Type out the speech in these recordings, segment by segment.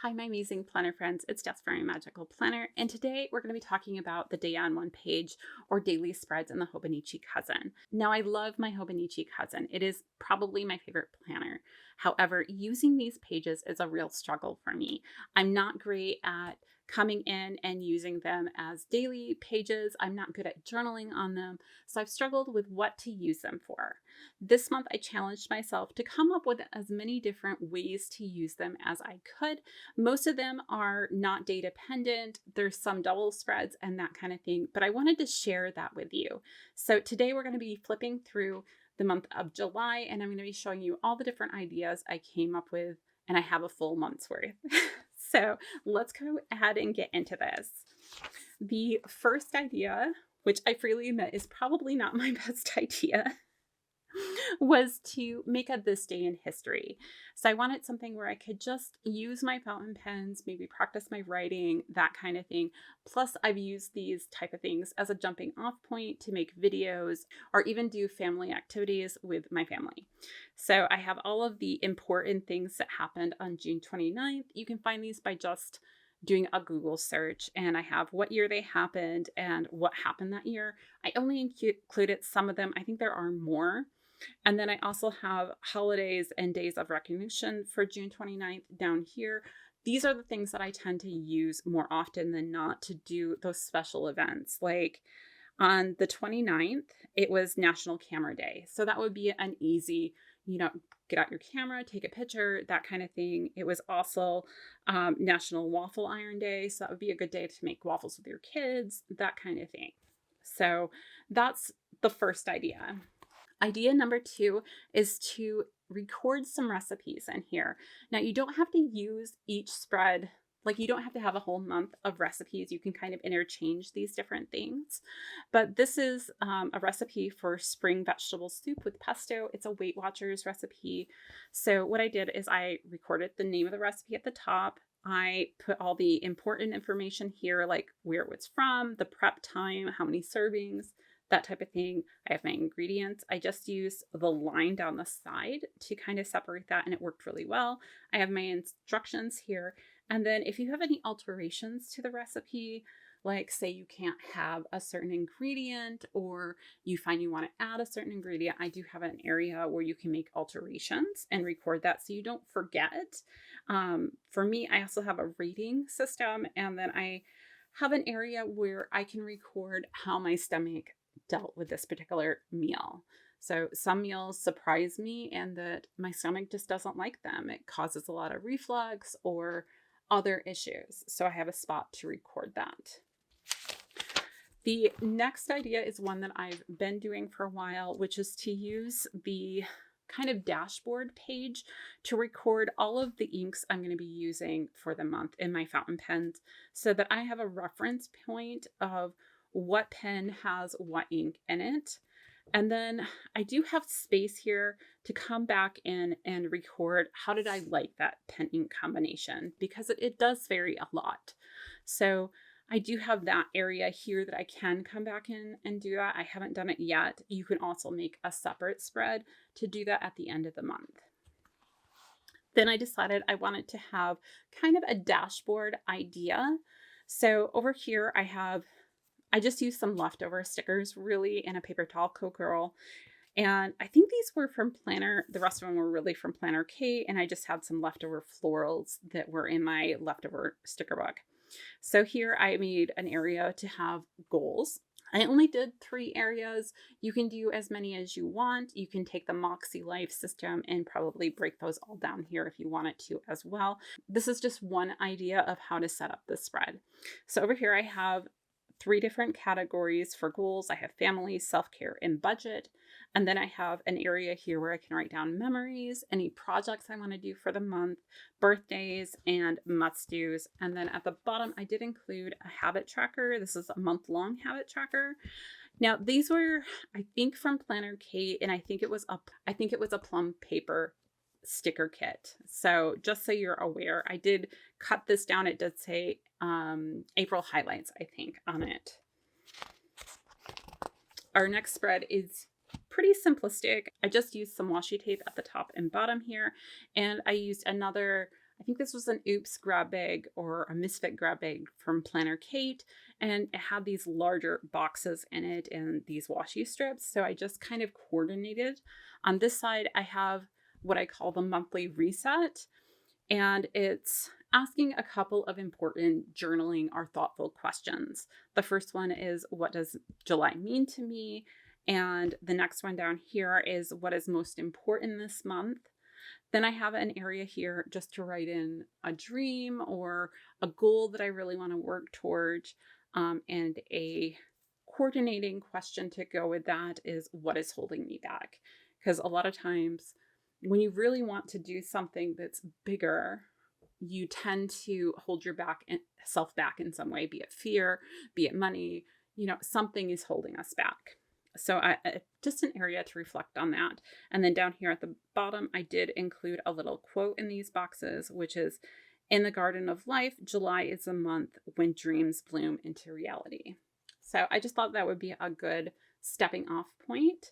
Hi, my amazing planner friends. It's Jess from Magical Planner, and today we're going to be talking about the day on one page or daily spreads in the Hobonichi Cousin. Now, I love my Hobonichi Cousin. It is probably my favorite planner. However, using these pages is a real struggle for me. I'm not great at coming in and using them as daily pages. I'm not good at journaling on them, so I've struggled with what to use them for. This month, I challenged myself to come up with as many different ways to use them as I could. Most of them are not day dependent. There's some double spreads and that kind of thing, but I wanted to share that with you. So today we're going to be flipping through the month of July, and I'm going to be showing you all the different ideas I came up with, and I have a full month's worth. So let's go ahead and get into this. The first idea, which I freely admit is probably not my best idea, was to make a this day in history. So I wanted something where I could just use my fountain pens, maybe practice my writing, that kind of thing. Plus, I've used these type of things as a jumping off point to make videos or even do family activities with my family. So I have all of the important things that happened on June 29th. You can find these by just doing a Google search, and I have what year they happened and what happened that year. I only included some of them. I think there are more. And then I also have holidays and days of recognition for June 29th down here. These are the things that I tend to use more often than not to do those special events. Like on the 29th, it was National Camera Day. So that would be an easy, get out your camera, take a picture, that kind of thing. It was also National Waffle Iron Day. So that would be a good day to make waffles with your kids, that kind of thing. So that's the first idea. Idea number two is to record some recipes in here. Now, you don't have to use each spread, like you don't have to have a whole month of recipes. You can kind of interchange these different things. But this is a recipe for spring vegetable soup with pesto. It's a Weight Watchers recipe. So what I did is I recorded the name of the recipe at the top. I put all the important information here, like where it was from, the prep time, how many servings, that type of thing. I have my ingredients. I just use the line down the side to kind of separate that, and it worked really well. I have my instructions here. And then if you have any alterations to the recipe, like say you can't have a certain ingredient or you find you want to add a certain ingredient, I do have an area where you can make alterations and record that so you don't forget. For me, I also have a rating system, and then I have an area where I can record how my stomach dealt with this particular meal. So some meals surprise me and that my stomach just doesn't like them. It causes a lot of reflux or other issues. So I have a spot to record that. The next idea is one that I've been doing for a while, which is to use the kind of dashboard page to record all of the inks I'm going to be using for the month in my fountain pens so that I have a reference point of what pen has what ink in it. And then I do have space here to come back in and record how did I like that pen ink combination, because it does vary a lot. So I do have that area here that I can come back in and do that. I haven't done it yet. You can also make a separate spread to do that at the end of the month. Then I decided I wanted to have kind of a dashboard idea. So over here I just used some leftover stickers really in a paper towel Girl. And I think these were from Planner. The rest of them were really from Planner Kate. And I just had some leftover florals that were in my leftover sticker book. So here I made an area to have goals. I only did 3 areas. You can do as many as you want. You can take the Moxie Life system and probably break those all down here if you wanted to as well. This is just one idea of how to set up the spread. So over here I have 3 different categories for goals. I have family, self-care, and budget. And then I have an area here where I can write down memories, any projects I want to do for the month, birthdays, and must-dos. And then at the bottom, I did include a habit tracker. This is a month-long habit tracker. Now, these were, I think, from Planner Kate, and I think it was a plum paper sticker kit. So just so you're aware, I did cut this down. It did say April highlights, I think, on it. Our next spread is pretty simplistic. I just used some washi tape at the top and bottom here, and I used another I think this was an Oops grab bag or a Misfit grab bag from Planner Kate, and it had these larger boxes in it and these washi strips. So I just kind of coordinated. On this side, I have what I call the monthly reset, and it's asking a couple of important journaling or thoughtful questions. The first one is, what does July mean to me? And the next one down here is, what is most important this month? Then I have an area here just to write in a dream or a goal that I really want to work towards. And a coordinating question to go with that is, what is holding me back? Because a lot of times when you really want to do something that's bigger, you tend to hold self back in some way, be it fear, be it money, something is holding us back. So just an area to reflect on that. And then down here at the bottom, I did include a little quote in these boxes, which is, in the garden of life, July is a month when dreams bloom into reality. So I just thought that would be a good stepping off point.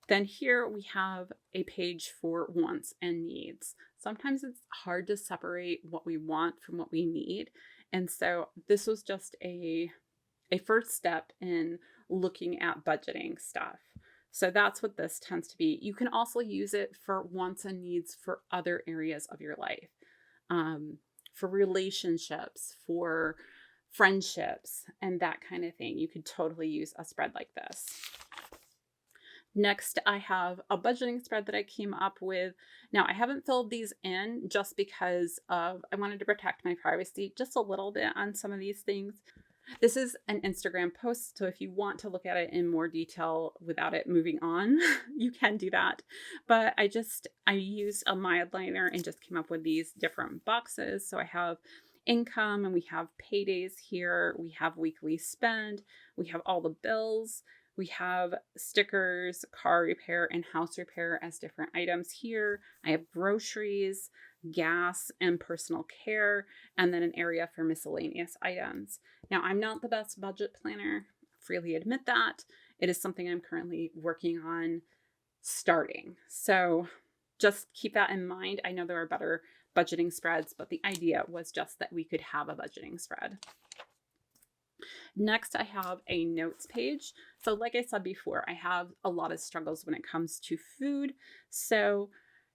Then here we have a page for wants and needs. Sometimes it's hard to separate what we want from what we need. And so this was just a first step in looking at budgeting stuff. So that's what this tends to be. You can also use it for wants and needs for other areas of your life, for relationships, for friendships, and that kind of thing. You could totally use a spread like this. Next, I have a budgeting spread that I came up with. Now, I haven't filled these in just because I wanted to protect my privacy just a little bit on some of these things. This is an Instagram post, so if you want to look at it in more detail without it moving on, you can do that. But I used a Mildliner and just came up with these different boxes. So I have income and we have paydays here. We have weekly spend. We have all the bills. We have stickers, car repair, and house repair as different items here. I have groceries, gas, and personal care, and then an area for miscellaneous items. Now, I'm not the best budget planner, freely admit that. It is something I'm currently working on starting. So just keep that in mind. I know there are better budgeting spreads, but the idea was just that we could have a budgeting spread. Next, I have a notes page. So like I said before, I have a lot of struggles when it comes to food. So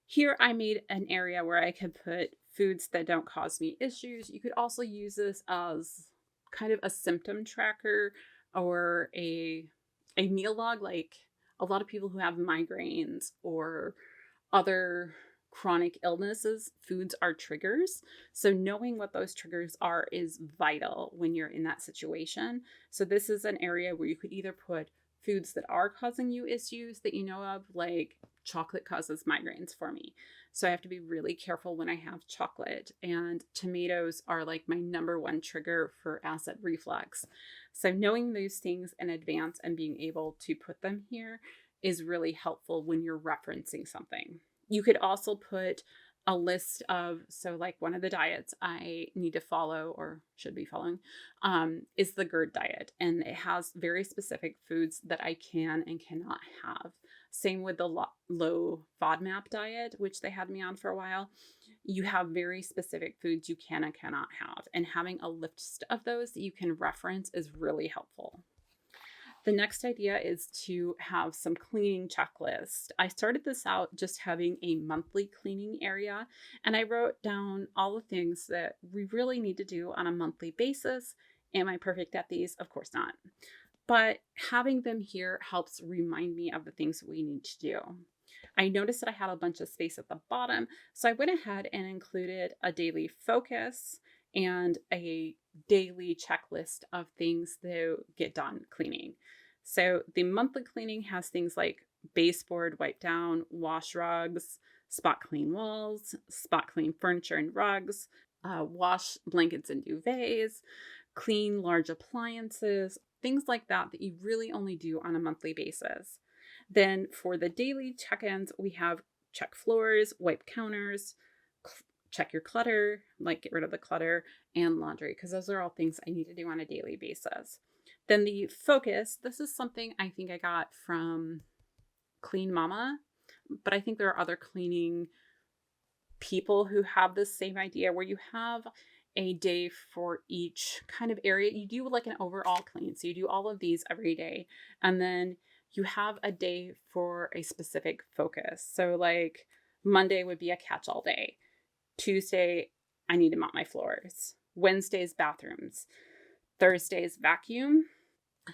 here I made an area where I could put foods that don't cause me issues. You could also use this as kind of a symptom tracker or a meal log. Like a lot of people who have migraines or other chronic illnesses, foods are triggers. So knowing what those triggers are is vital when you're in that situation. So this is an area where you could either put foods that are causing you issues that you know of, like chocolate causes migraines for me. So I have to be really careful when I have chocolate, and tomatoes are like my number one trigger for acid reflux. So knowing those things in advance and being able to put them here is really helpful when you're referencing something. You could also put a list of, so like one of the diets I need to follow or should be following is the GERD diet. And it has very specific foods that I can and cannot have. Same with the low FODMAP diet, which they had me on for a while. You have very specific foods you can and cannot have. And having a list of those that you can reference is really helpful. The next idea is to have some cleaning checklist. I started this out just having a monthly cleaning area, and I wrote down all the things that we really need to do on a monthly basis. Am I perfect at these? Of course not. But having them here helps remind me of the things that we need to do. I noticed that I had a bunch of space at the bottom, so I went ahead and included a daily focus and a daily checklist of things that get done cleaning. So the monthly cleaning has things like baseboard wipe down, wash rugs, spot clean walls, spot clean furniture and rugs, wash blankets and duvets, clean large appliances, things like that that you really only do on a monthly basis. Then for the daily check-ins, we have check floors, wipe counters, check your clutter, like get rid of the clutter, and laundry, because those are all things I need to do on a daily basis. Then the focus, this is something I think I got from Clean Mama, but I think there are other cleaning people who have this same idea where you have a day for each kind of area. You do like an overall clean. So you do all of these every day. And then you have a day for a specific focus. So like Monday would be a catch-all day. Tuesday, I need to mop my floors. Wednesday's bathrooms. Thursday's vacuum.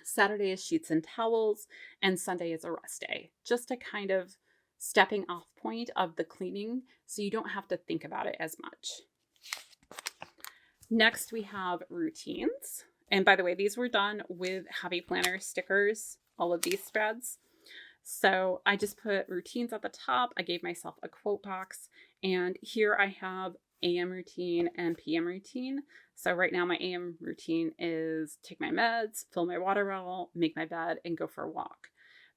Saturday is sheets and towels. And Sunday is a rest day. Just a kind of stepping off point of the cleaning so you don't have to think about it as much. Next, we have routines. And by the way, these were done with Happy Planner stickers, all of these spreads. So I just put routines at the top. I gave myself a quote box. And here I have AM routine and PM routine. So right now my AM routine is take my meds, fill my water bottle, make my bed, and go for a walk.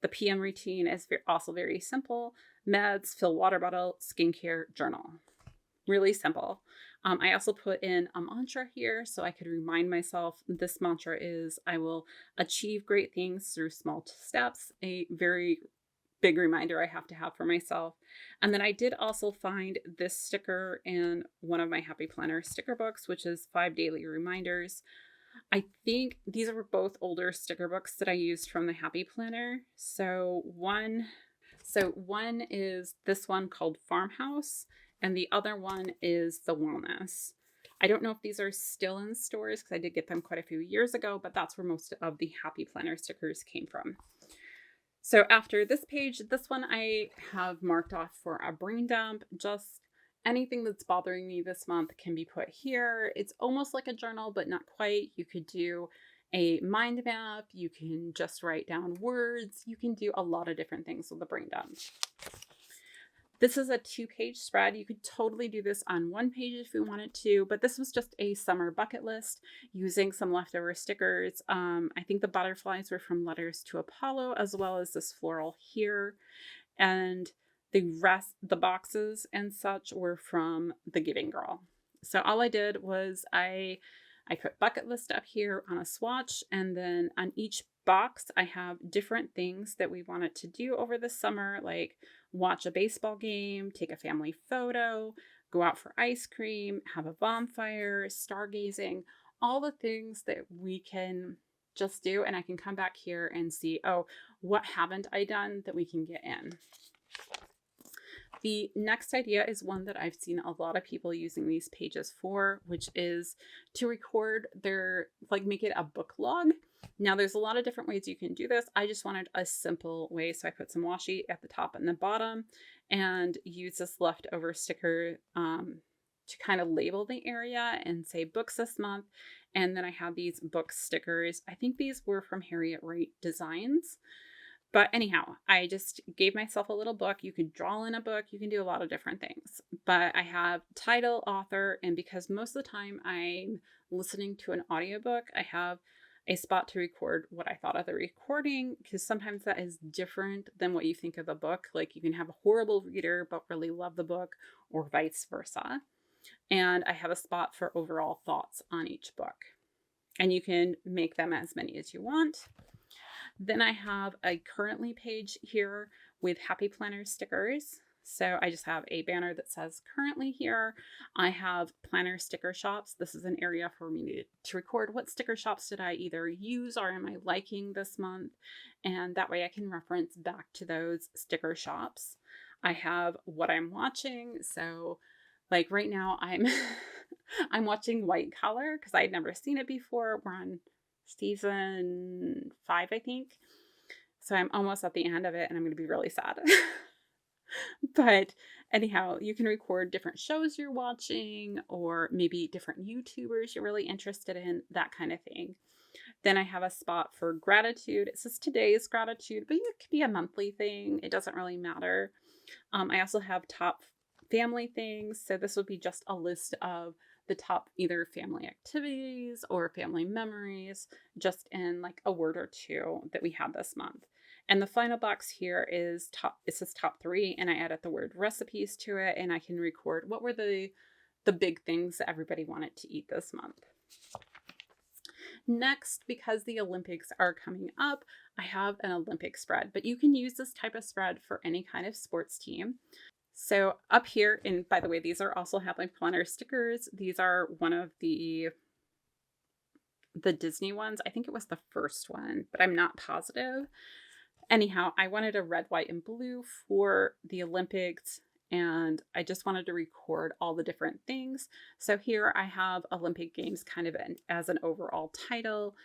The PM routine is also very simple. Meds, fill water bottle, skincare, journal. Really simple. I also put in a mantra here so I could remind myself. This mantra is, I will achieve great things through small steps. A very big reminder I have to have for myself. And then I did also find this sticker in one of my Happy Planner sticker books, which is 5 daily reminders. I think these are both older sticker books that I used from the Happy Planner. So one is this one called Farmhouse, and the other one is the Wellness. I don't know if these are still in stores because I did get them quite a few years ago, but that's where most of the Happy Planner stickers came from. So after this page, this one I have marked off for a brain dump. Just anything that's bothering me this month can be put here. It's almost like a journal, but not quite. You could do a mind map. You can just write down words. You can do a lot of different things with a brain dump. This is a 2-page spread. You could totally do this on 1 page if you wanted to, but this was just a summer bucket list using some leftover stickers. I think the butterflies were from Letters to Apollo, as well as this floral here. And the rest, the boxes and such, were from The Giving Girl. So all I did was I put bucket list up here on a swatch, and then on each box I have different things that we wanted to do over the summer, like watch a baseball game, take a family photo, go out for ice cream, have a bonfire, stargazing, all the things that we can just do. And I can come back here and see, oh, what haven't I done that we can get in? The next idea is one that I've seen a lot of people using these pages for, which is to record their, like, make it a book log. Now, there's a lot of different ways you can do this. I just wanted a simple way, so I put some washi at the top and the bottom and use this leftover sticker to kind of label the area and say books this month. And then I have these book stickers. I think these were from Harriet Wright Designs. But anyhow, I just gave myself a little book. You can draw in a book. You can do a lot of different things. But I have title, author, and because most of the time I'm listening to an audiobook, I have a spot to record what I thought of the recording, because sometimes that is different than what you think of a book. Like you can have a horrible reader but really love the book, or vice versa. And I have a spot for overall thoughts on each book. And you can make them as many as you want. Then I have a currently page here with Happy Planner stickers. So I just have a banner that says currently here. I have planner sticker shops. This is an area for me to record what sticker shops did I either use or am I liking this month. And that way I can reference back to those sticker shops. I have what I'm watching. So like right now I'm I'm watching White Collar because I had never seen it before. We're on season 5, I think. So I'm almost at the end of it and I'm going to be really sad. But anyhow, you can record different shows you're watching or maybe different YouTubers you're really interested in, that kind of thing. Then I have a spot for gratitude. It says today's gratitude, but it could be a monthly thing. It doesn't really matter. I also have top family things. So this would be just a list of the top either family activities or family memories, just in like a word or two that we had this month. And the final box here is it says top 3, and I added the word recipes to it, and I can record what were the big things that everybody wanted to eat this month. Next, because the Olympics are coming up, I have an Olympic spread, but you can use this type of spread for any kind of sports team. So up here, and by the way, these are also Have My Planner stickers. These are one of the Disney ones. I think it was the first one, but I'm not positive. Anyhow, I wanted a red, white, and blue for the Olympics, and I just wanted to record all the different things. So here I have Olympic Games kind of as an overall title,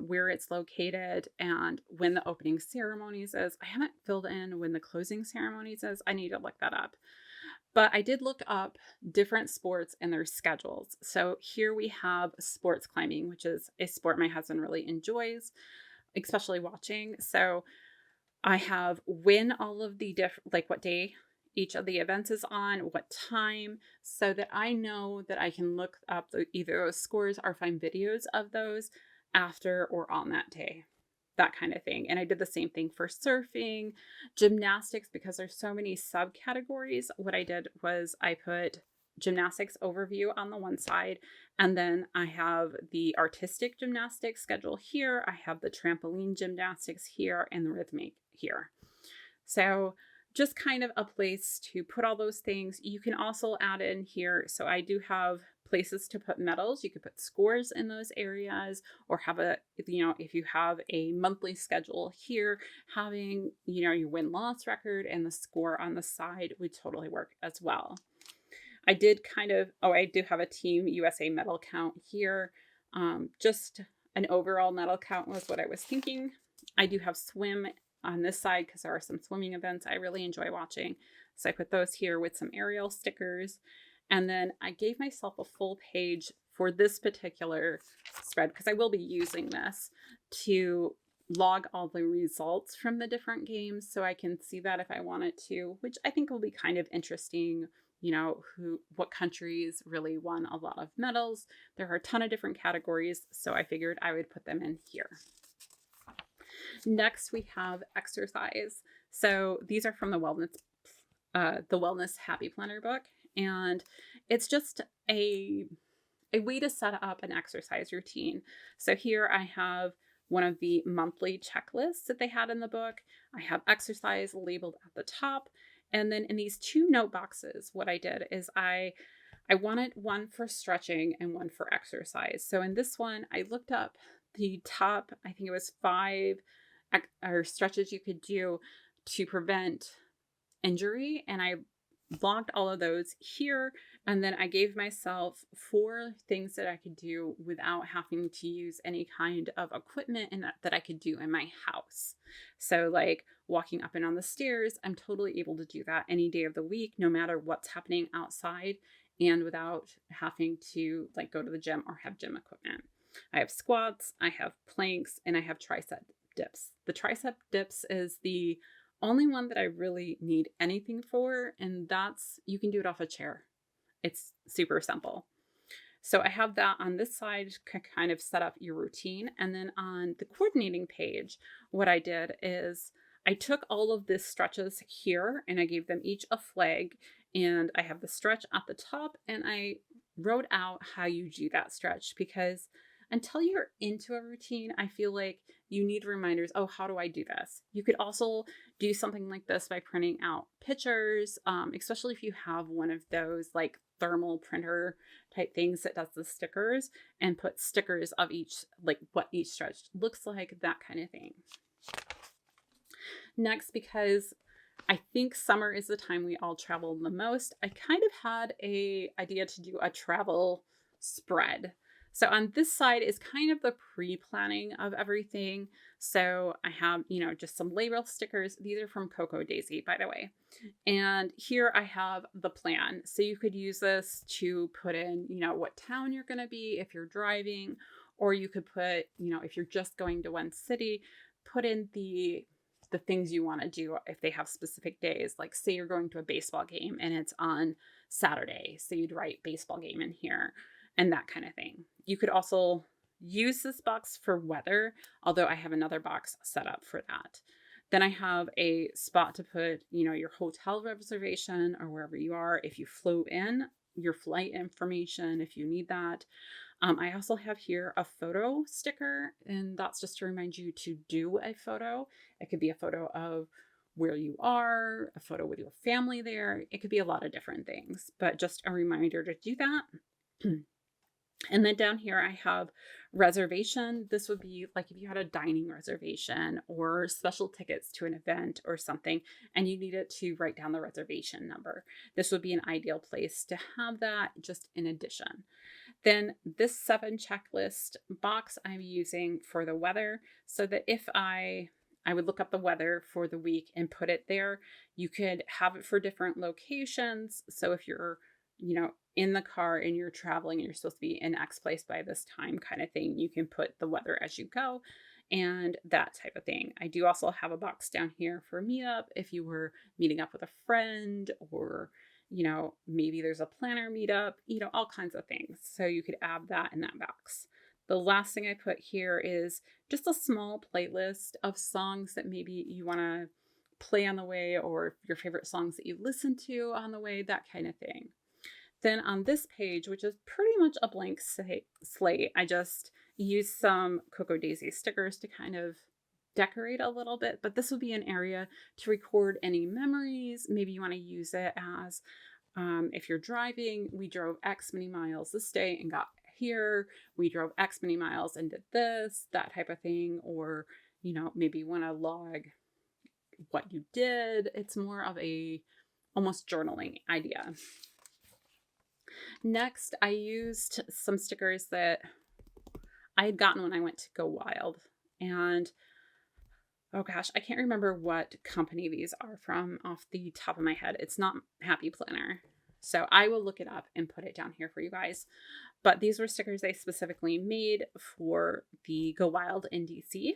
where it's located, and when the opening ceremonies is. I haven't filled in when the closing ceremonies is. I need to look that up. But I did look up different sports and their schedules. So here we have sports climbing, which is a sport my husband really enjoys, especially watching. So I have when all of the like what day each of the events is on, what time, so that I know that I can look up either those scores or find videos of those after or on that day, that kind of thing. And I did the same thing for surfing, gymnastics, because there's so many subcategories. What I did was I put gymnastics overview on the one side, and then I have the artistic gymnastics schedule here. I have the trampoline gymnastics here and the rhythmic here. So just kind of a place to put all those things. You can also add in here. So I do have places to put medals. You could put scores in those areas, or have if you have a monthly schedule here, having, your win-loss record and the score on the side would totally work as well. I do have a Team USA medal count here. Just an overall medal count was what I was thinking. I do have swim on this side because there are some swimming events I really enjoy watching. So I put those here with some aerial stickers. And then I gave myself a full page for this particular spread, because I will be using this to log all the results from the different games, so I can see that if I wanted to, which I think will be kind of interesting. What countries really won a lot of medals. There are a ton of different categories, so I figured I would put them in here. Next, we have exercise. So these are from the Wellness Happy Planner book, and it's just a way to set up an exercise routine. So here I have one of the monthly checklists that they had in the book. I have exercise labeled at the top. And then in these two note boxes, what I did is I wanted one for stretching and one for exercise. So in this one, I looked up the top, I think it was 5 stretches you could do to prevent injury. And I logged all of those here. And then I gave myself 4 things that I could do without having to use any kind of equipment, and that I could do in my house. So like walking up and down the stairs, I'm totally able to do that any day of the week, no matter what's happening outside, and without having to go to the gym or have gym equipment. I have squats, I have planks, and I have tricep dips. The tricep dips is the only one that I really need anything for, and you can do it off a chair. It's super simple. So I have that on this side to kind of set up your routine. And then on the coordinating page, what I did is I took all of the stretches here and I gave them each a flag, and I have the stretch at the top, and I wrote out how you do that stretch, because until you're into a routine, I feel like you need reminders. Oh, how do I do this? You could also do something like this by printing out pictures, especially if you have one of those thermal printer type things that does the stickers, and put stickers of each, what each stretch looks like, that kind of thing. Next, because I think summer is the time we all travel the most, I kind of had an idea to do a travel spread. So on this side is kind of the pre-planning of everything. So I have, just some label stickers. These are from Coco Daisy, by the way. And here I have the plan. So you could use this to put in, what town you're going to be if you're driving, or you could put, if you're just going to one city, put in the things you want to do if they have specific days. Like say you're going to a baseball game and it's on Saturday, so you'd write baseball game in here, and that kind of thing. You could also use this box for weather, although I have another box set up for that. Then I have a spot to put, your hotel reservation or wherever you are. If you flew in, your flight information, if you need that. I also have here a photo sticker, and that's just to remind you to do a photo. It could be a photo of where you are, a photo with your family there. It could be a lot of different things, but just a reminder to do that. And then down here, I have reservation. This would be like if you had a dining reservation or special tickets to an event or something, and you needed to write down the reservation number. This would be an ideal place to have that just in addition. Then this 7 checklist box I'm using for the weather, so that if I would look up the weather for the week and put it there. You could have it for different locations. So if you're, in the car and you're traveling and you're supposed to be in X place by this time kind of thing, you can put the weather as you go and that type of thing. I do also have a box down here for meetup if you were meeting up with a friend or, maybe there's a planner meetup, all kinds of things. So you could add that in that box. The last thing I put here is just a small playlist of songs that maybe you want to play on the way or your favorite songs that you listen to on the way, that kind of thing. Then on this page, which is pretty much a blank slate, I just used some Cocoa Daisy stickers to kind of decorate a little bit, but this would be an area to record any memories. Maybe you want to use it as if you're driving, we drove X many miles this day and got here. We drove X many miles and did this, that type of thing. Or, maybe you want to log what you did. It's more of a almost journaling idea. Next, I used some stickers that I had gotten when I went to Go Wild. And oh gosh, I can't remember what company these are from off the top of my head. It's not Happy Planner. So I will look it up and put it down here for you guys. But these were stickers I specifically made for the Go Wild in DC.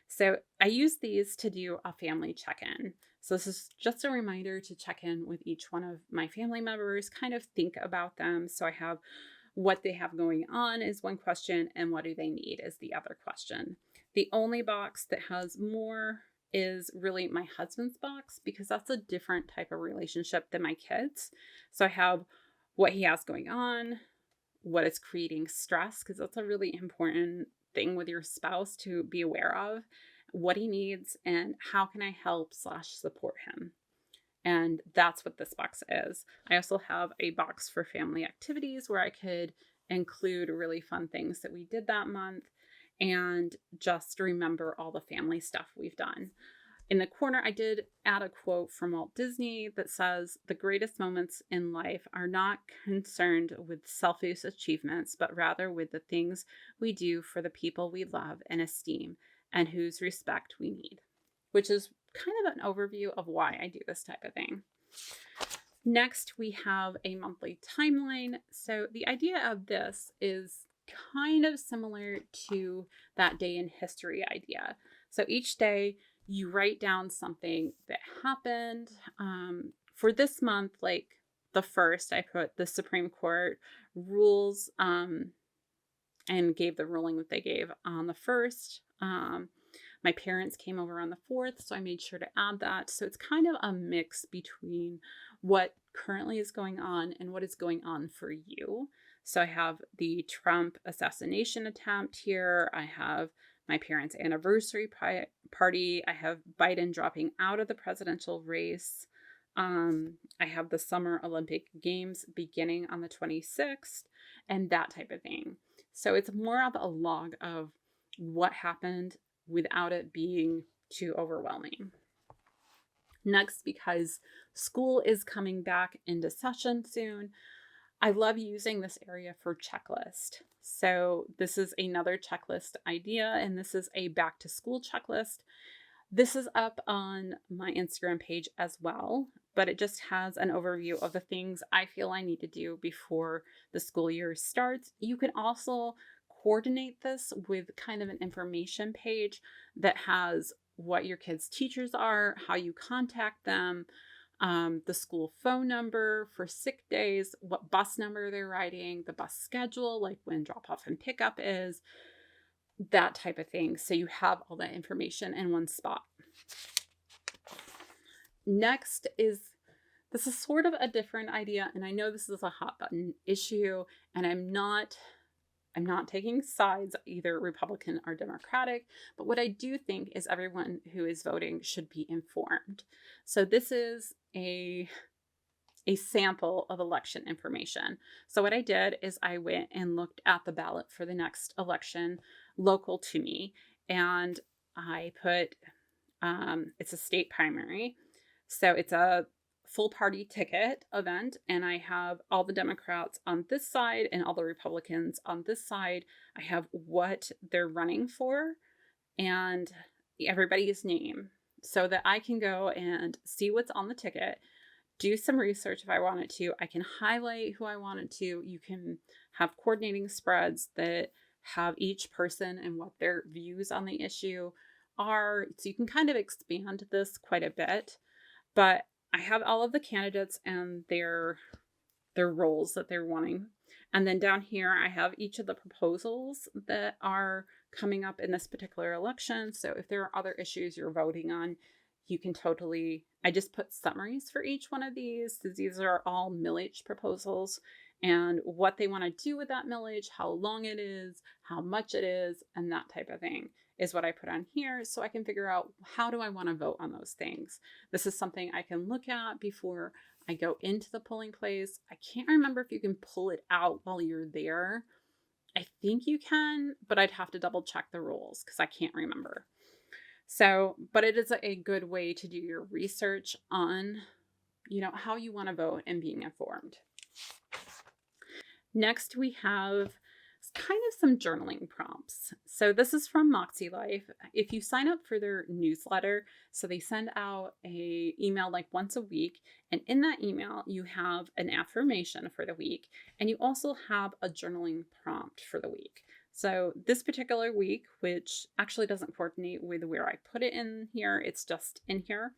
So I used these to do a family check-in. So this is just a reminder to check in with each one of my family members, kind of think about them. So I have what they have going on is one question, and what do they need is the other question. The only box that has more is really my husband's box, because that's a different type of relationship than my kids. So I have what he has going on, what is creating stress, because that's a really important thing with your spouse to be aware of, what he needs, and how can I help / support him. And that's what this box is. I also have a box for family activities where I could include really fun things that we did that month and just remember all the family stuff we've done. In the corner, I did add a quote from Walt Disney that says, "The greatest moments in life are not concerned with selfish achievements, but rather with the things we do for the people we love and esteem and whose respect we need," which is kind of an overview of why I do this type of thing. Next, we have a monthly timeline. So the idea of this is kind of similar to that day in history idea. So each day you write down something that happened. For this month, like the first, I put the Supreme Court rules and gave the ruling that they gave on the first. My parents came over on the 4th, so I made sure to add that. So it's kind of a mix between what currently is going on and what is going on for you. So I have the Trump assassination attempt here. I have my parents' anniversary party. I have Biden dropping out of the presidential race. I have the Summer Olympic Games beginning on the 26th and that type of thing. So it's more of a log of what happened without it being too overwhelming. Next, because school is coming back into session soon, I love using this area for checklist. So this is another checklist idea, and this is a back to school checklist. This is up on my Instagram page as well, but it just has an overview of the things I feel I need to do before the school year starts. You can also coordinate this with kind of an information page that has what your kids' teachers are, how you contact them, the school phone number for sick days, what bus number they're riding, the bus schedule, like when drop off and pickup is, that type of thing. So you have all that information in one spot. Next this is sort of a different idea, and I know this is a hot button issue, and I'm not taking sides, either Republican or Democratic, but what I do think is everyone who is voting should be informed. So this is a sample of election information. So what I did is I went and looked at the ballot for the next election local to me, and I put it's a state primary. So it's a full party ticket event, and I have all the Democrats on this side and all the Republicans on this side. I have what they're running for and everybody's name so that I can go and see what's on the ticket, do some research if I wanted to. I can highlight who I wanted to. You can have coordinating spreads that have each person and what their views on the issue are. So you can kind of expand this quite a bit. But I have all of the candidates and their roles that they're wanting. And then down here, I have each of the proposals that are coming up in this particular election. So if there are other issues you're voting on, you can totally, I just put summaries for each one of these. These are all millage proposals and what they want to do with that millage, how long it is, how much it is, and that type of thing is what I put on here, so I can figure out how do I want to vote on those things. This is something I can look at before I go into the polling place. I can't remember if you can pull it out while you're there. I think you can, but I'd have to double check the rules because I can't remember. So, but it is a good way to do your research on, how you want to vote and being informed. Next, we have kind of some journaling prompts. So this is from Moxie Life. If you sign up for their newsletter, so they send out a email like once a week, and in that email you have an affirmation for the week, and you also have a journaling prompt for the week. So this particular week, which actually doesn't coordinate with where I put it in here, it's just in here,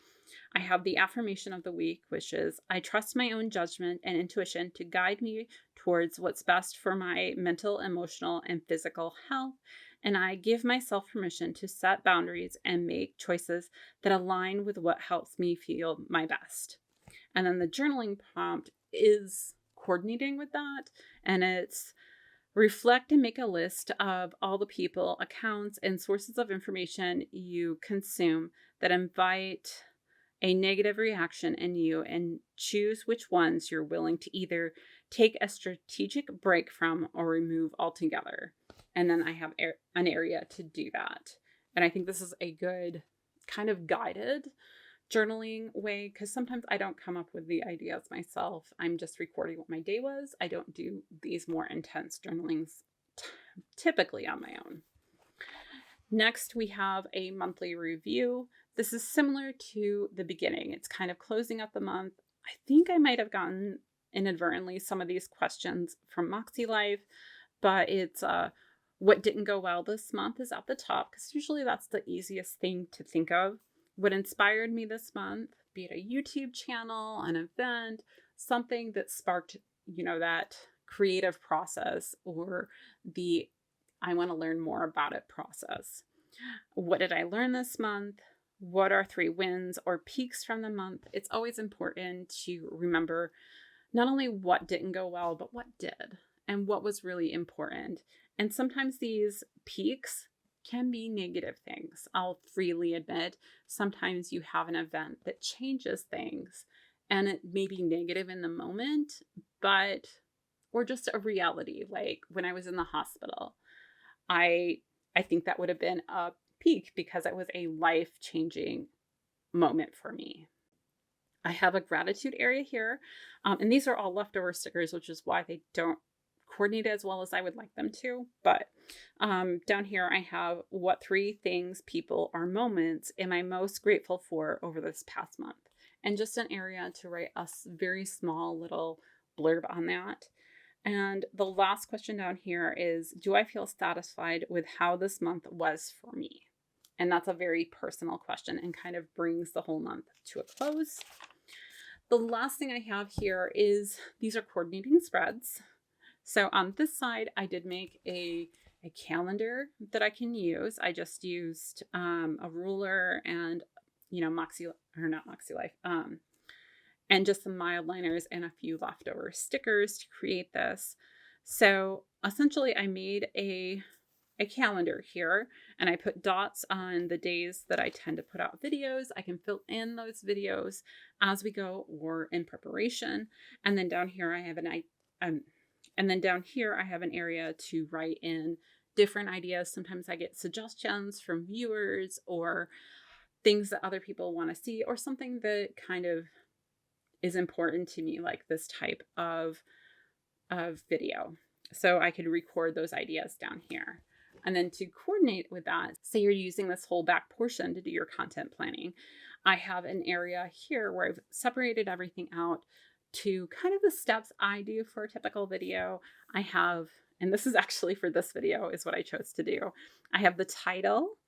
I have the affirmation of the week, which is, I trust my own judgment and intuition to guide me towards what's best for my mental, emotional, and physical health. And I give myself permission to set boundaries and make choices that align with what helps me feel my best. And then the journaling prompt is coordinating with that. And it's reflect and make a list of all the people, accounts, and sources of information you consume that invite a negative reaction in you, and choose which ones you're willing to either take a strategic break from or remove altogether. And then I have an area to do that. And I think this is a good kind of guided journaling way, because sometimes I don't come up with the ideas myself. I'm just recording what my day was. I don't do these more intense journalings typically on my own. Next, we have a monthly review. This is similar to the beginning. It's kind of closing up the month. I think I might have gotten inadvertently some of these questions from Moxie Life, but it's what didn't go well this month is at the top, because usually that's the easiest thing to think of. What inspired me this month, be it a YouTube channel, an event, something that sparked, that creative process, or the I want to learn more about it process. What did I learn this month? What are 3 wins or peaks from the month? It's always important to remember not only what didn't go well, but what did and what was really important. And sometimes these peaks can be negative things. I'll freely admit, sometimes you have an event that changes things and it may be negative in the moment, or just a reality. Like when I was in the hospital, I think that would have been a peak because it was a life-changing moment for me. I have a gratitude area here, and these are all leftover stickers, which is why they don't coordinate as well as I would like them to. But down here I have what 3 things, people, or moments am I most grateful for over this past month, and just an area to write a very small little blurb on that. And the last question down here is, do I feel satisfied with how this month was for me? And that's a very personal question and kind of brings the whole month to a close. The last thing I have here is, these are coordinating spreads. So on this side, I did make a calendar that I can use. I just used a ruler and, not Moxie Life, and just some mild liners and a few leftover stickers to create this. So essentially I made a calendar here and I put dots on the days that I tend to put out videos. I can fill in those videos as we go or in preparation. And then down here I have um, down here I have an area to write in different ideas. Sometimes I get suggestions from viewers or things that other people want to see or something that kind of is important to me, like this type of video. So I could record those ideas down here. And then to coordinate with that, say you're using this whole back portion to do your content planning, I have an area here where I've separated everything out to kind of the steps I do for a typical video. I have, and this is actually for this video is what I chose to do. I have the title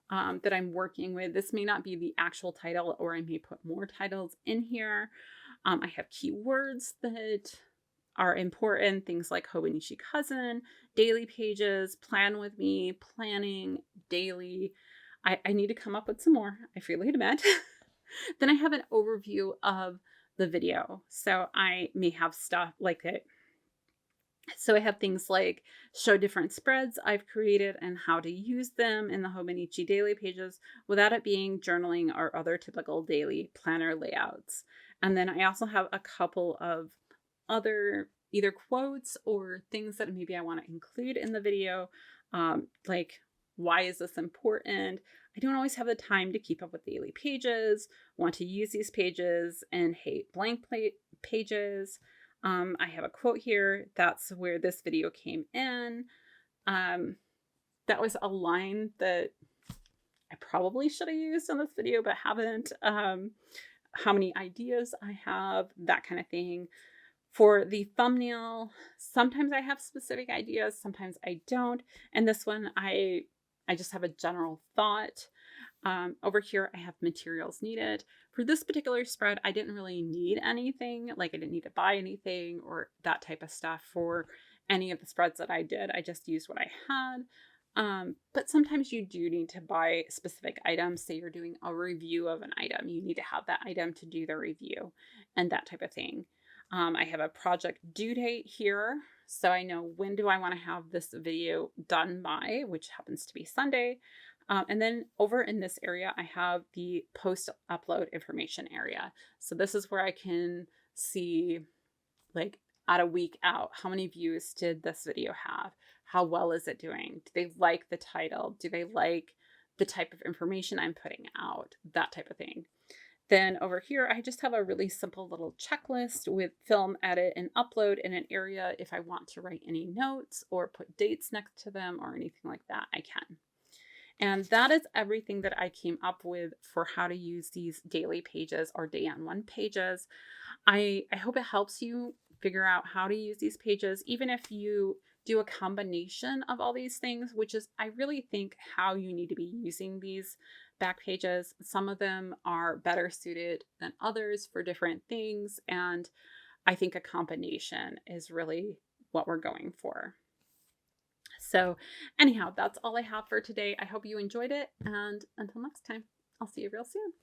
that I'm working with. This may not be the actual title, or I may put more titles in here. I have keywords that are important, things like Hobonichi Cousin, daily pages, plan with me, planning, daily. I need to come up with some more, I freely admit. Then I have an overview of the video. So I may have stuff like it. So I have things like show different spreads I've created and how to use them in the Hobonichi daily pages without it being journaling or other typical daily planner layouts. And then I also have a couple of other either quotes or things that maybe I want to include in the video, like why is this important? I don't always have the time to keep up with daily pages, want to use these pages, and hate blank pages. I have a quote here. That's where this video came in. That was a line that I probably should have used in this video, but haven't. How many ideas I have, that kind of thing. For the thumbnail, sometimes I have specific ideas, sometimes I don't. And this one, I just have a general thought. Over here, I have materials needed. For this particular spread, I didn't really need anything. Like I didn't need to buy anything or that type of stuff for any of the spreads that I did. I just used what I had. But sometimes you do need to buy specific items. Say you're doing a review of an item. You need to have that item to do the review and that type of thing. I have a project due date here. So I know when do I want to have this video done by, which happens to be Sunday. And then over in this area, I have the post upload information area. So this is where I can see, like, at a week out, how many views did this video have? How well is it doing? Do they like the title? Do they like the type of information I'm putting out? That type of thing. Then over here, I just have a really simple little checklist with film, edit, and upload in an area. If I want to write any notes or put dates next to them or anything like that, I can. And that is everything that I came up with for how to use these daily pages or day on one pages. I hope it helps you figure out how to use these pages, even if you do a combination of all these things, which is, I really think, how you need to be using these back pages. Some of them are better suited than others for different things. And I think a combination is really what we're going for. So anyhow, that's all I have for today. I hope you enjoyed it. And until next time, I'll see you real soon.